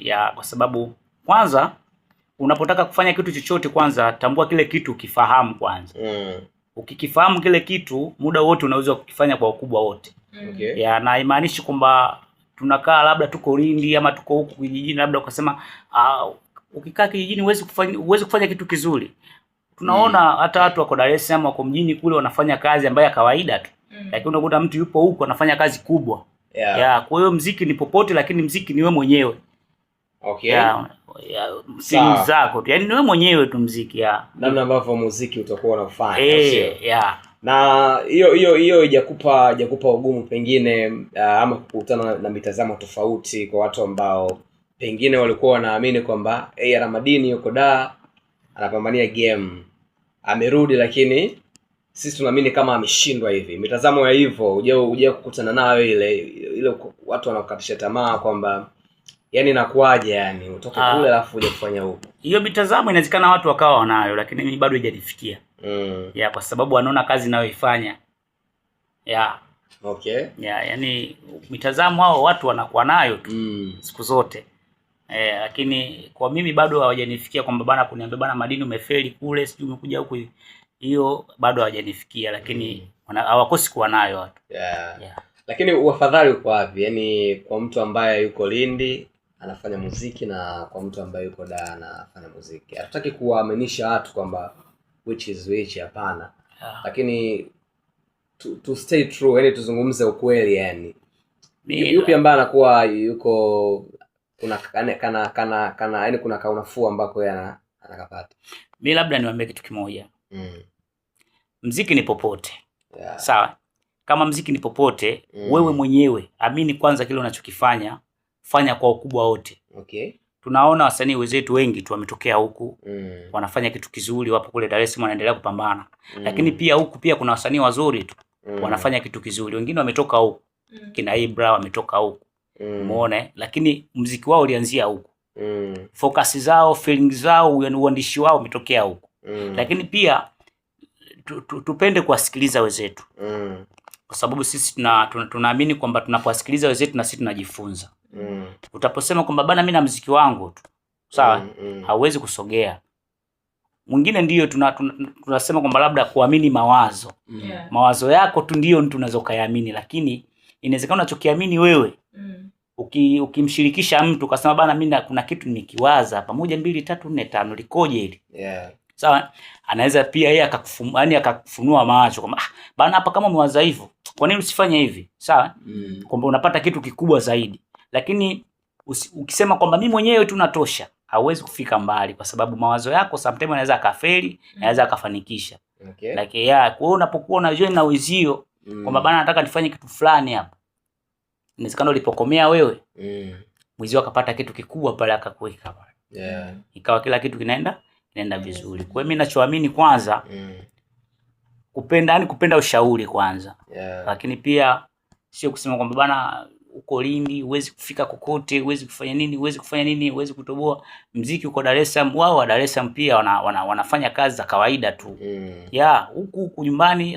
ya kwa sababu kwanza unapotaka kufanya kitu chochote, kwanza tambua kile kitu kifahamu kwanza. Ukikifahamu kile kitu, muda wote unaweza kukifanya kwa ukubwa wote. Okay. Ya, na imaanishi kwamba tunakaa labda tuko Lindi ama tuko huku kijijini, labda ukasema ukikaa kijijini huwezi kufanya kitu kizuri. Tunaona hata watu wako Dar es Salaam, wako mjini kule, wanafanya kazi ambayo ya kawaida tu. Lakini unakuta mtu yupo huko anafanya kazi kubwa. Ya, kwa hiyo muziki ni popote, lakini muziki ni wewe mwenyewe. Okay. Ya simu zako tu. Yaani ni wewe mwenyewe tu muziki, ya. Namna ambavyo muziki utakuwa unafanya, sio? Ya. Na hiyo haijakupa ugumu pengine ama kukutana na mitazamo tofauti kwa watu ambao pengine walikuwa wanaamini kwamba AR Madini yuko Dar anapambania game, amerudi, lakini sisi tunaamini kama ameshindwa hivi. Mitazamo ya hivyo uje kukutana nayo ile watu wanakukatisha tamaa kwamba yani inakuaje, yani utoke kule alafu uje kufanya huko. Hiyo mitazamo inawezekana watu wakawa wanayo, lakini mimi bado haijanifikia. Ya, kwa sababu wanaona kazi ninayoifanya. Ya. Okay. Ya, yani mitazamo hao watu wanakuwa nayo tu siku zote. Lakini kwa mimi bado hawajanifikia kwamba bana kuniambia bana Madini umefeli kule, sijui umekuja huku. Hiyo bado hawajanifikia, lakini hawakosi kuwa nayo watu. Yeah. Lakini uafadhali uko wapi? Yaani kwa mtu ambaye yuko Lindi anafanya muziki na kwa mtu ambaye yuko Dar anafanya muziki. Hatutaki kuwaaminisha watu kwamba which is which, hapana. Lakini to stay true, yani tuzungumze ukweli, yani yupi ambaye anakuwa yuko kuna yani kuna kaunafuu ambako yeye anakapata. Mimi labda niwaambie kitu kimoja. Muziki ni popote. Sawa? Kama muziki ni popote, wewe mwenyewe amini kwanza kile unachokifanya, fanya kwa ukubwa wote. Okay. Tunaona wasanii wenzetu wengi tu wametokea huku, wanafanya kitu kizuri, wapo kule Dar es Salaam wanaendelea kupambana. Lakini pia huku pia kuna wasanii wazuri tu wanafanya kitu kizuri. Wengine wametoka huku. Kina Ibra wametoka huku. Umeona? Lakini muziki wao ulianzia huku. Focus zao, feelings zao, uandishi wao umetokea huku. Lakini pia tupende kuwasikiliza wenzetu. Kwa sababu sisi tunaamini kwamba tunapowasikiliza wenzetu na sisi tunajifunza. Utaposema kwamba bana mimi na muziki wangu tu, sawa, hauwezi kusogea. Mwingine ndiyo tunasema kwamba labda kuamini mawazo. Mawazo yako tu ndio mtu unaweza kuyaamini, lakini inawezekana unachokiamini wewe ukimshirikisha mtu ukasema bana mimi kuna kitu nikiwaza hapa 1 2 3 4 5 likoje hili. Sawa, anaweza pia yeye akakufunua macho kwamba bana hapa kama umewaza hivyo, kwa nini usifanye hivi? Sawa? Kwamba unapata kitu kikubwa zaidi. Lakini ukisema kwamba mimi mwenyewe tu natosha, hauwezi kufika mbali kwa sababu mawazo yako sometimes yanaweza akafeli, yanaweza akafanikisha. Okay. Like kwa hiyo unapokuwa unajua na wizio kwamba bana nataka nifanye kitu fulani hapa, inawezekana ulipokomea wewe, mwizio akapata kitu kikubwa pale akakuweka pale. Ikawa kila kitu kinaenda vizuri. Kwa hiyo mimi ninachoamini kwanza kupenda ushauri kwanza. Lakini pia sio kusema kwamba bana uko Lindi huwezi kufika kokote, huwezi kufanya nini, huwezi kutoboa. Muziki uko Dar es Salaam, wao wa Dar es Salaam pia wanafanya kazi za kawaida tu. Huku nyumbani